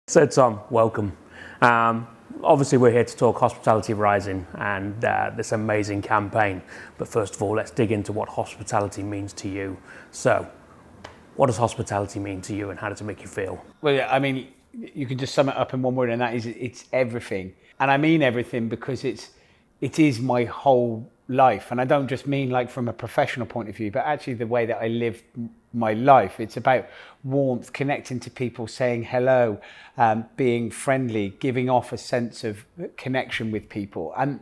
So Tom, welcome. Obviously we're here to talk Hospitality Rising and this amazing campaign. But first of all, let's dig into what hospitality means to you. So, what does hospitality mean to you and how does it make you feel? Well, yeah, I mean, you can just sum it up in one word, and that is it's everything. And I mean everything because it is my whole life. And I don't just mean like from a professional point of view, but actually the way that I live my life. It's about warmth, connecting to people, saying hello, being friendly, giving off a sense of connection with people. And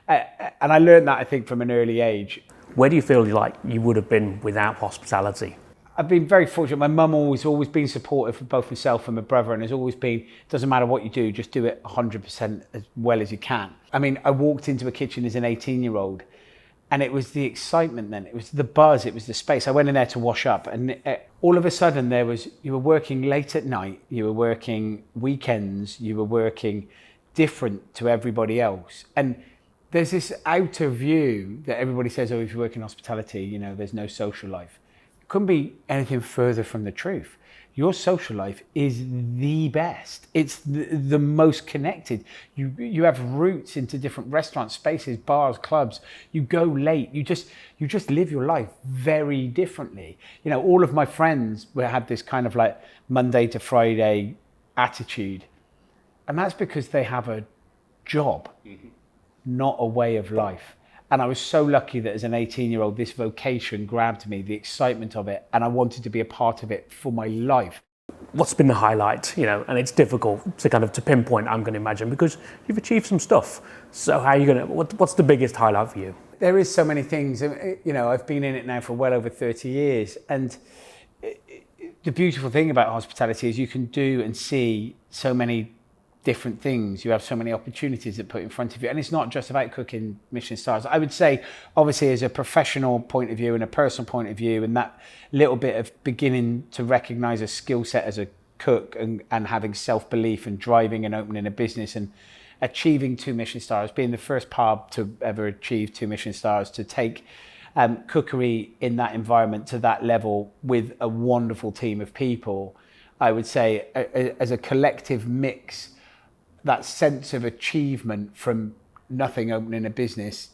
I learned that, I think, from an early age. Where do you feel like you would have been without hospitality? I've been very fortunate. My mum always been supportive of both myself and my brother, and has always been, doesn't matter what you do, just do it 100% as well as you can. I mean, I walked into a kitchen as an 18-year-old, and it was the excitement then, it was the buzz, it was the space. I went in there to wash up, and all of a sudden you were working late at night, you were working weekends, you were working different to everybody else. And there's this outer view that everybody says, oh, if you work in hospitality, there's no social life. Couldn't be anything further from the truth. Your social life is the best. It's the most connected. You have routes into different restaurants, spaces, bars, clubs. You go late. You just live your life very differently. All of my friends had this kind of like Monday to Friday attitude, and that's because they have a job, not a way of life. And I was so lucky that as an 18-year-old, this vocation grabbed me, the excitement of it, and I wanted to be a part of it for my life. What's been the highlight, and it's difficult to pinpoint, I'm going to imagine, because you've achieved some stuff. So how are you what's the biggest highlight for you? There is so many things, I've been in it now for well over 30 years. And the beautiful thing about hospitality is you can do and see so many different things. You have so many opportunities that put in front of you, and it's not just about cooking Michelin stars. I would say, obviously, as a professional point of view and a personal point of view, and that little bit of beginning to recognize a skill set as a cook and having self-belief and driving and opening a business and achieving 2 Michelin stars, being the first pub to ever achieve 2 Michelin stars, to take cookery in that environment to that level with a wonderful team of people. I would say as a collective mix, that sense of achievement from nothing, opening a business,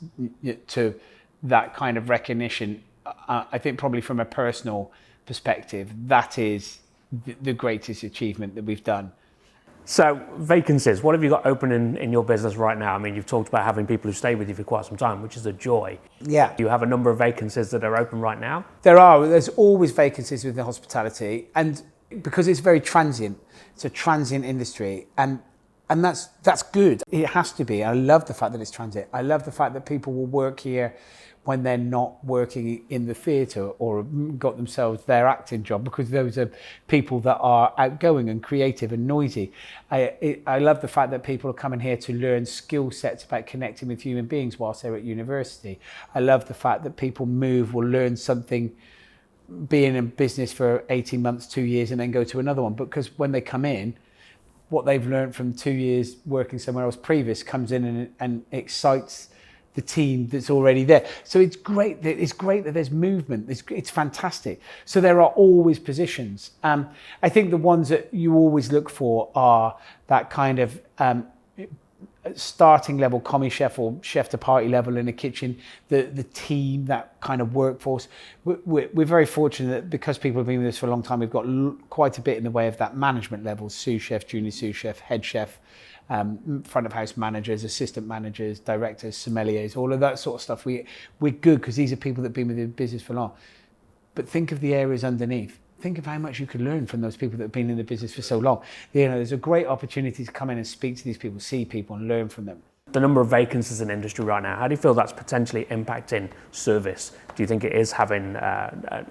to that kind of recognition, I think probably from a personal perspective, that is the greatest achievement that we've done. So, vacancies, what have you got open in your business right now? I mean, you've talked about having people who stay with you for quite some time, which is a joy. Yeah. Do you have a number of vacancies that are open right now? There's always vacancies within hospitality, and because it's very transient, it's a transient industry, and that's good. It has to be. I love the fact that it's transit. I love the fact that people will work here when they're not working in the theatre or got themselves their acting job, because those are people that are outgoing and creative and noisy. I love the fact that people are coming here to learn skill sets about connecting with human beings whilst they're at university. I love the fact that people will learn something, being in business for 18 months, 2 years, and then go to another one, because when they come in, what they've learned from 2 years working somewhere else previous comes in and excites the team that's already there. So it's great that there's movement. It's fantastic. So there are always positions. I think the ones that you always look for are that kind of starting level commis chef or chef de partie level in a kitchen, the team, that kind of workforce. We're very fortunate that because people have been with us for a long time, we've got quite a bit in the way of that management level: sous chef, junior sous chef, head chef, front of house managers, assistant managers, directors, sommeliers, all of that sort of stuff. We're good because these are people that have been with the business for long. But think of the areas underneath. Think of how much you could learn from those people that have been in the business for so long. There's a great opportunity to come in and speak to these people, see people and learn from them. The number of vacancies in the industry right now, how do you feel that's potentially impacting service? Do you think it is having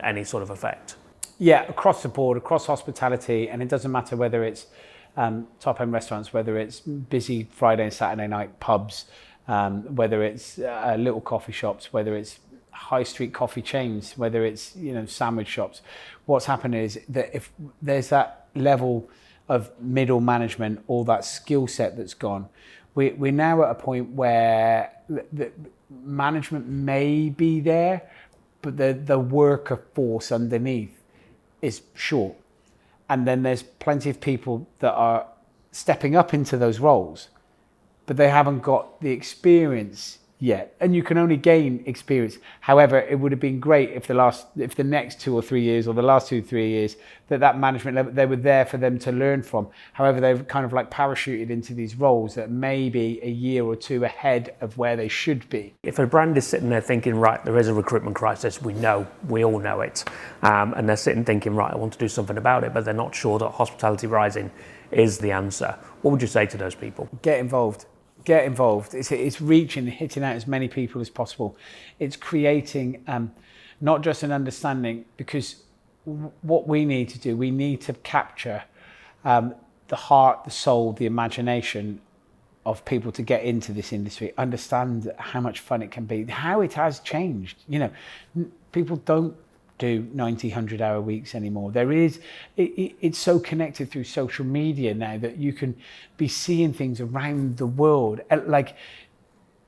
any sort of effect? Yeah, across the board, across hospitality, and it doesn't matter whether it's top-end restaurants, whether it's busy Friday and Saturday night pubs, whether it's little coffee shops, whether it's high street coffee chains, whether it's sandwich shops. What's happened is that if there's that level of middle management or that skill set that's gone, we're now at a point where the management may be there, but the worker force underneath is short. And then there's plenty of people that are stepping up into those roles, but they haven't got the experience yet. And you can only gain experience. However, it would have been great if the next 2 or 3 years, or the last 2 or 3 years, that management level, they were there for them to learn from. However, they've kind of like parachuted into these roles that may be a year or two ahead of where they should be. If a brand is sitting there thinking, right, there is a recruitment crisis, we all know it, and they're sitting thinking, right, I want to do something about it, but they're not sure that Hospitality Rising is the answer, what would you say to those people? Get involved. Get involved. It's reaching, hitting out as many people as possible. It's creating not just an understanding, because what we need to do, we need to capture the heart, the soul, the imagination of people to get into this industry, understand how much fun it can be, how it has changed. You know, people don't do 90, 100-hour weeks anymore. It's so connected through social media now that you can be seeing things around the world. Like,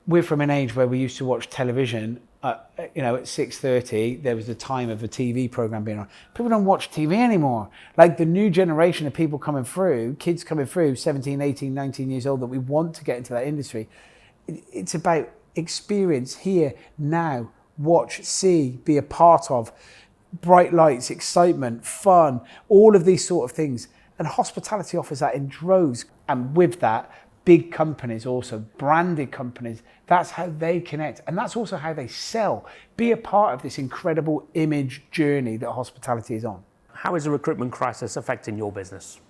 we're from an age where we used to watch television, at 6:30, there was the time of a TV program being on. People don't watch TV anymore. Like, the new generation of people coming through, kids coming through, 17, 18, 19 years old, that we want to get into that industry. It's about experience here, now, watch, see, be a part of. Bright lights, excitement, fun, all of these sort of things. And hospitality offers that in droves. And with that, big companies also, branded companies, that's how they connect. And that's also how they sell. Be a part of this incredible image journey that hospitality is on. How is the recruitment crisis affecting your business?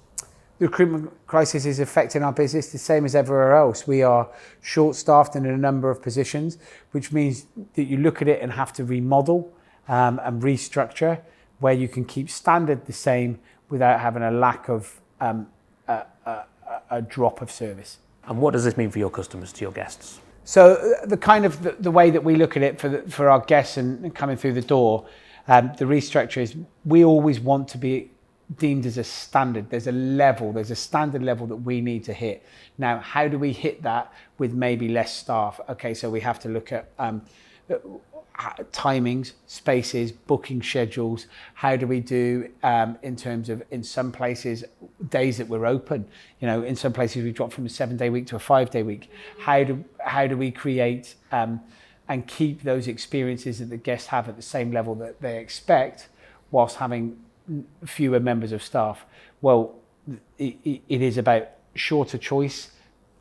The recruitment crisis is affecting our business the same as everywhere else. We are short-staffed in a number of positions, which means that you look at it and have to remodel and restructure, where you can keep standard the same without having a lack of a drop of service. And what does this mean for your customers, to your guests? So the way that we look at it for our guests and coming through the door, the restructure is, we always want to be deemed as a standard. There's a standard level that we need to hit. Now, how do we hit that with maybe less staff? Okay, so we have to look at timings, spaces, booking schedules. How do we do in terms of, in some places, days that we're open? In some places we've dropped from a 7-day week to a 5-day week. How do we create and keep those experiences that the guests have at the same level that they expect, whilst having fewer members of staff? Well, it is about shorter choice,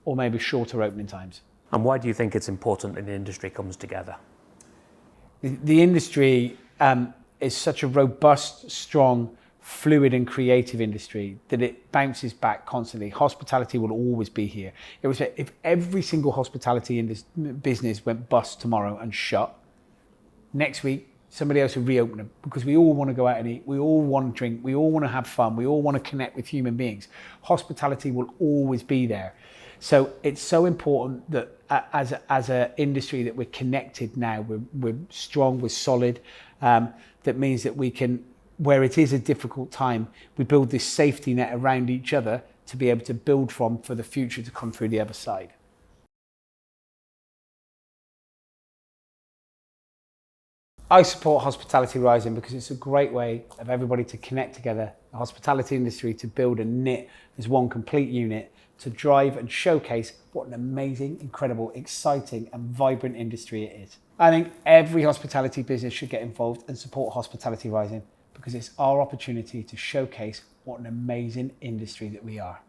or maybe shorter opening times. And why do you think it's important that the industry comes together? The industry is such a robust, strong, fluid and creative industry that it bounces back constantly. Hospitality will always be here. If every single hospitality in this business went bust tomorrow and shut, next week somebody else will reopen them, because we all want to go out and eat, we all want to drink, we all want to have fun, we all want to connect with human beings. Hospitality will always be there. So it's so important that as an industry that we're connected now, we're strong, we're solid. That means that we can, where it is a difficult time, we build this safety net around each other to be able to build from for the future to come through the other side. I support Hospitality Rising because it's a great way of everybody to connect together, the hospitality industry to build and knit as one complete unit, to drive and showcase what an amazing, incredible, exciting and vibrant industry it is. I think every hospitality business should get involved and support Hospitality Rising, because it's our opportunity to showcase what an amazing industry that we are.